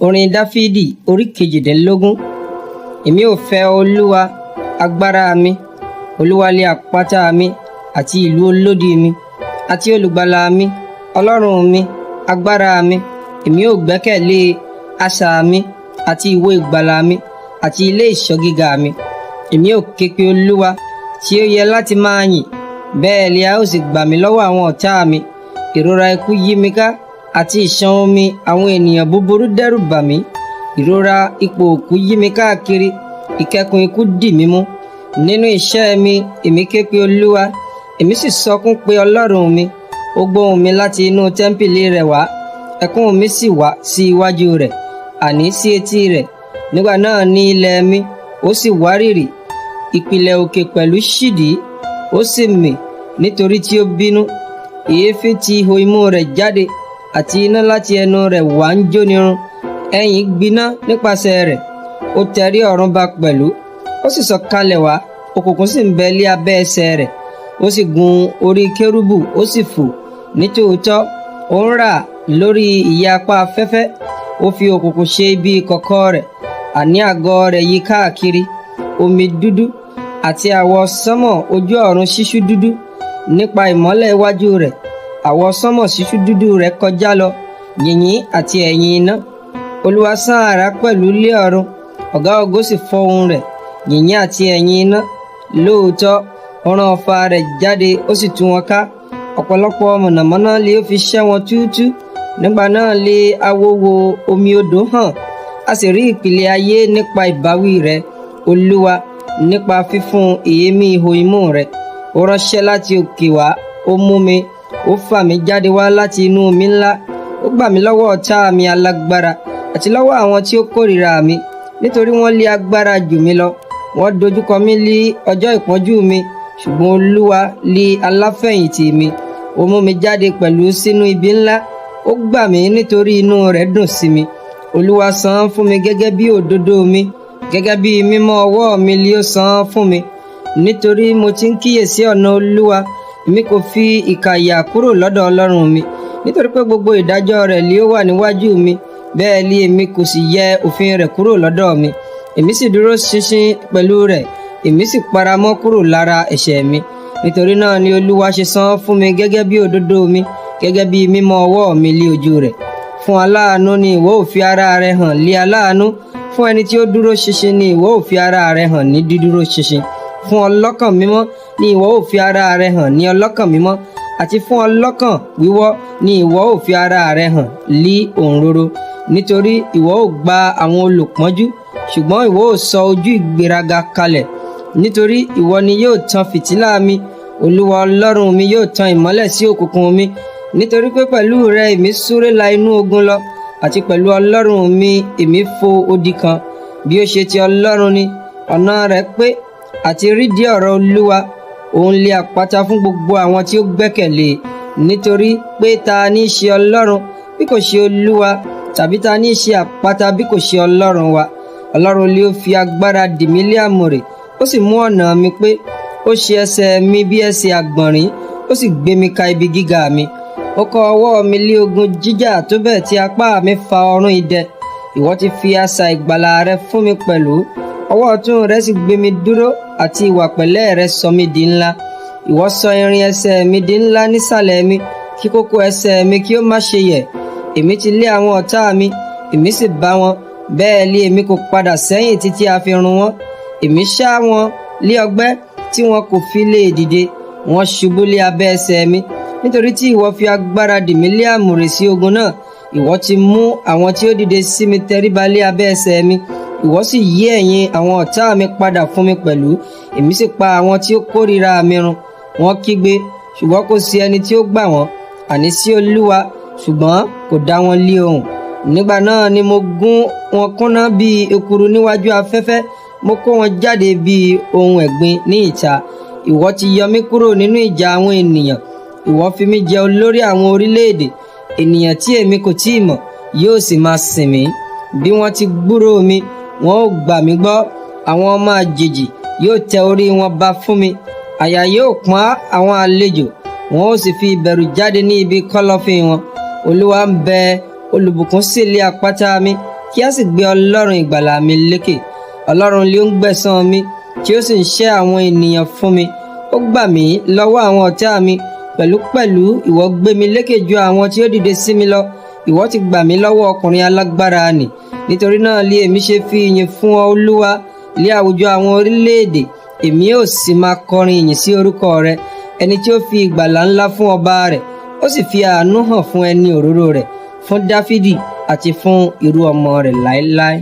Orin Dafidi orí 18. Èmi ò fẹ́ Olúwa, agbára mi, Olúwa lé àpáta mi àti ìlú olódi mi, àti olùgbàlà mi, Ọlọ́run mi, agbára mi. Èmi ò gbẹ́kẹ̀lé asà mi àti ìwo ìgbàlà mi àti ilé ìṣọ́ gíga mi. Èmi ò ké pe Olúwa tí ó yẹ láti máa yìn, bẹ́ẹ̀ ni a ó sì gbà mí lọ́wọ́ àwọn ọ̀tá mi. Ìrora ikú yí mi ká, àti ìṣàn omi àwọn ènìyàn búburú dẹ́rù bà mí. Ìrora ipò òkú yí mi káàkiri, ìkẹkùn ikú dì mí mú. Nínú iṣẹ́ mi, èmi ké pe Olúwa, èmi sì sọkún pé Ọlọ́run mi. Ó gbóhùn mi láti inú tẹ́ḿpìlì rẹ̀ wá, ẹkún mi sì wá sí iwájú rẹ̀, àní sí etí rẹ̀. Nígbà náà ni ilẹ̀ mi ó sì wárìrì, ìpìlẹ̀ òkè pẹ̀lú ṣídìí, ó sì mì nítorí tí ó bínú. Èéfín ti ihò imú rẹ̀ jáde, àti iná láti ẹnu rẹ̀ wá ń jónirun. Ẹ̀yìn gbiná nípasẹ̀ rẹ̀, ó tẹrí ọ̀run ba pẹ̀lú. Ó sì sọ̀kalẹ̀ wá, òkùnkùn sì ń bẹ lé abẹ́ ẹsẹ̀ rẹ̀. Ó sì gun orí kérúbù, ó sì fò. Nítòótọ́ ó ń rà lórí ìyẹ́ apá afẹ́fẹ́. Ó fi òkùnkùn ṣe ibi ìkọ̀kọ̀ rẹ̀, àní àgọ́ rẹ̀ yí káàkiri. Omi dúdú àti àwọ̀ sánmọ̀ ojú ọ̀run ṣíṣú dúdú nípa ìmọ́lẹ̀ iwájú rẹ̀. Àwọ̀ sánmọ̀ ṣíṣú dúdú rẹ̀ kọjá lọ, yìnyín àti ẹ̀yìn iná. Olúwa sán àrá pẹ̀lú lé ọ̀run, ọ̀gá ògo sì fọ́ ohùn rẹ̀, yìnyín àti ẹ̀yìn iná. Lóòótọ́ ó rán ọfà rẹ̀ jáde, ó sì tú wọn ká. Ọ̀pọ̀lọpọ̀ mọ̀nàmọ́ná lé ó fi ṣẹ́ wọn túútúú. Nígbà náà lé awo wo omi odò hàn, a sì rí ìpìlẹ̀ ayé nípa ìbáwí rẹ̀, Olúwa, nípa fífún èémí ihò imú rẹ̀. Ó ránṣẹ́ láti òkè wá, ó mú mi, ó fà mí jáde wá láti inú omi ńlá. Ó gbà mí lọ́wọ́ ọ̀tá mi alágbára, àti lọ́wọ́ àwọn tí ó kórìíra mi, nítorí wọ́n lé agbára jù mí lọ. Wọ́n dojúkọ mí ní ọjọ́ ìpọ́njú mi, ṣùgbọ́n Olúwa lé aláfẹ̀yìntì mi. Ó mú mi jáde pẹ̀lú sínú ibi ńlá. Ó gbà mí nítorí inú rẹ̀ dùn sí mi. Olúwa san án fún mi gẹ́gẹ́ bí òdodo mi, gẹ́gẹ́ bí mímọ́ ọwọ́ mi lé ó san án fún mi. Nítorí mo ti ń kíyèsí ọ̀nà Olúwa, èmi kò fi ìkà yà kúrò lọ́dọ̀ Ọlọ́run mi. Nítorí pé gbogbo ìdájọ́ rẹ̀ lé ó wà níwájú mi, bẹ́ẹ̀ ni èmi kò sì yẹ òfin rẹ̀ kúrò lọ́dọ̀ mi. Èmi sì dúró ṣinṣin pẹ̀lú rẹ̀, èmi sì paramọ́ kúrò lára ẹ̀ṣẹ̀ mi. Nítorí náà ni Olúwa ṣe san án fún mi gẹ́gẹ́ bí òdodo mi, gẹ́gẹ́ bí mímọ́ ọwọ́ mi lé ojú rẹ̀. Fún aláàánú ni ìwọ ó fi ara rẹ hàn lé aláàánú, fún ẹni tí ó dúró ṣinṣin ni ìwọ ó fi ara rẹ hàn ní dídúró ṣinṣin. Fún ọlọ́kàn mímọ́ ni ìwọ ó fi ara rẹ hàn ní ọlọ́kàn mímọ́, àti fún ọlọ́kàn wíwọ́ ni ìwọ ó fi ara rẹ hàn lí òǹrorò. Nítorí ìwọ ó gba àwọn olùpọ́njú, ṣùgbọ́n ìwọ ó sọ ojú ìgbéraga kalẹ̀. Nítorí ìwọ ni yóò tan fìtílà mi, Olúwa Ọlọ́run mi yóò tan ìmọ́lẹ̀ sí òkùnkùn mi. Nítorí pé pẹ̀lú rẹ èmi súré la inú ogun lọ, àti pẹ̀lú Ọlọ́run mi èmi fo odi kan. Bí ó ṣe ti Ọlọ́run ni ọ̀nà rẹ̀ pé, àti rídìí ọ̀rọ̀ Olúwa. Òun lé àpáta fún gbogbo àwọn tí ó gbẹ́kẹ̀lé. Nítorí pé ta ní í ṣe Ọlọ́run bí kò ṣe Olúwa, tàbí ta ní í ṣe àpáta bí kò ṣe Ọlọ́run wa. Ọlọ́run lé ó fi agbára dì mí lé àmùrè, ó sì mú ọ̀nà mi pé. Ó ṣe ẹsẹ̀ mi bí ẹsẹ̀ àgbọ̀nrín, ó sì gbé mi ka ibi gíga mi. Ó kọ́ ọwọ́ mi lé ogun jíjà tó bẹ́ẹ̀ tí apá mi fa ọrún idẹ. Ìwọ ti fi asà ìgbàlà rẹ fún mi pẹ̀lú. Ọwọ́ ọ̀tún rẹ sì gbé mi dúró, àti ìwà pẹ̀lẹ́ rẹ sọ mí di ńlá. Ìwọ sọ irin ẹsẹ̀ mi di ńlá nísàlẹ̀ mi, kí kókó ẹsẹ̀ mi kí ó má ṣe yẹ̀. Èmi ti lé àwọn ọ̀tá mi, èmi sì bá wọn, bẹ́ẹ̀ ni èmi kò padà sẹ́yìn títí a fi run wọ́n. Èmi ṣá wọn lé ọgbẹ́ tí wọn kò fi lè dìde. Wọ́n ṣubú lé abẹ́ ẹsẹ̀ mi. Nítorí tí ìwọ fi agbára dì mí lé àmùrè sí ogun náà, ìwọ ti mú àwọn tí ó dìde sí mi tẹríba lé abẹ́ ẹsẹ̀ mi. Ìwọ sì yí ẹ̀yìn àwọn ọ̀tá mi padà fún mi pẹ̀lú. Èmi sì pa àwọn tí ó kórìíra mi run. Wọ́n kígbe, ṣùgbọ́n kò sí ẹni tí ó gbà wọ́n, àní sí Olúwa, ṣùgbọ́n kò dá wọn lé ohùn. Nígbà náà ni mo gún wọn kúnná bí ekuru níwájú afẹ́fẹ́, mo kó wọn jáde bí ohun ẹ̀gbin ní ìta. Ìwọ ti yọ mí kúrò nínú ìjà àwọn ènìyàn. Ìwọ fi mí jẹ olórí àwọn orílẹ̀-èdè. Ènìyàn tí èmi kò tíì mọ̀ yóò sì máa sìn mí. Bí wọ́n ti gbúròó mi, wọn ó gbà mí gbọ́. Àwọn ọmọ àjèjì yóò tẹ orí wọn ba fún mi. Àyà yóò pọ́n àwọn àlejò, wọn ó sì fi ìbẹ̀rù jáde ní ibi kọ́lọ́fín wọn. Olúwa ń bẹ, olùbùkún sì lé àpáta mi, kí a sì gbé Ọlọ́run ìgbàlà mi lékè. Ọlọ́run lé ó ń gbẹ̀san mi, tí ó sì ń ṣẹ́ àwọn ènìyàn fún mi. Ó gbà mí lọ́wọ́ àwọn ọ̀tá mi. Pẹ̀lúpẹ̀lú ìwọ gbé mi lékè ju àwọn tí ó dìde sí mi lọ. Ìwọ ti gbà mí lọ́wọ́ ọkùnrin alágbára nì. Nítorí náà lé èmi ṣe fi ìyìn fún ọ, Olúwa, lé àwùjọ àwọn orílẹ̀-èdè. Èmi ó sì máa kọrin ìyìn sí orúkọ rẹ, ẹni tí ó fi ìgbàlà ńlá fún ọba rẹ̀, ó sì fi àánú hàn fún ẹni òróró rẹ̀, fún Dafidi àti fún irú ọmọ rẹ̀ láéláé.